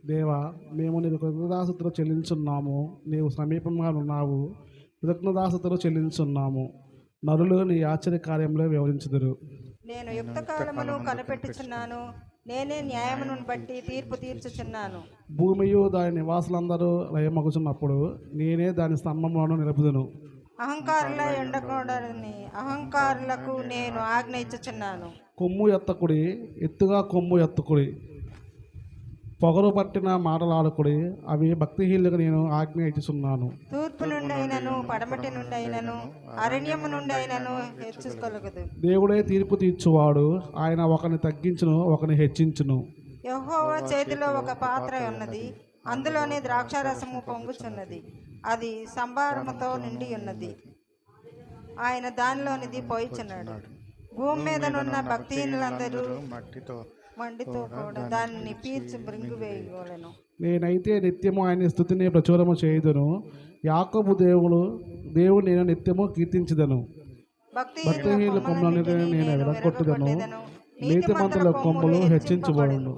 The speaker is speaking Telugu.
దేవా, మేము నీకు కృతజ్ఞతాస్తుతులు చెల్లించున్నాము. నీవు సమీపంగా ఉన్నావు. కృతజ్ఞతాస్తుతులు చెల్లించున్నాము. నరులు నీ ఆశ్చర్య కార్యంలో వివరించుదురు. నేను యుక్త కాలమును కనిపెట్టుచున్నాను. నేనే న్యాయమును బట్టి తీర్పు తీర్చుచున్నాను. భూమియు దాని నివాసులందరూ లయమగుచున్నప్పుడు నేనే దాని స్తంభములను నిలుపుదును. అహంకారుల ఎండకూడని అహంకారులకు నేను ఆజ్ఞ ఇచ్చుచున్నాను. కొమ్ము ఎత్తకుడి, ఎత్తుగా కొమ్ము ఎత్తుకుడి. పొగరు పట్టిన మాటలాడుకుడి, అవి భక్తిహీనులకు నేను ఆజ్ఞ ఇచ్చుచున్నాను. తూర్పు నుండి అయినను పడమటి నుండి అయినను అరణ్యము నుండి అయినను హెచ్చుకొలగదు. దేవుడే తీర్పు తీర్చువాడు. ఆయన ఒకరిని తగ్గించును, ఒకరిని హెచ్చించును. యెహోవా చేతిలో ఒక పాత్ర ఉన్నది, అందులోని ద్రాక్షారసము పొంగుచున్నది. అది సంభారముతో నిండి ఉన్నది. ఆయన దానిలోనిది పోయిచున్నాడు. భూమి మీద నున్న భక్తిహీనులందరూ మండితో కూడా దానిని పీల్చి మృంగివేయగలను. నేనైతే నిత్యము ఆయన స్తుతిని ప్రచురము చేయుదును. యాకోబు దేవుడు నేను నిత్యము కీర్తించుదను. భక్తిహీనుల కొమ్మలన్నిటిని నేను విరగొట్టుదను. నీతిమంతుల కొమ్ములు హెచ్చించబడును.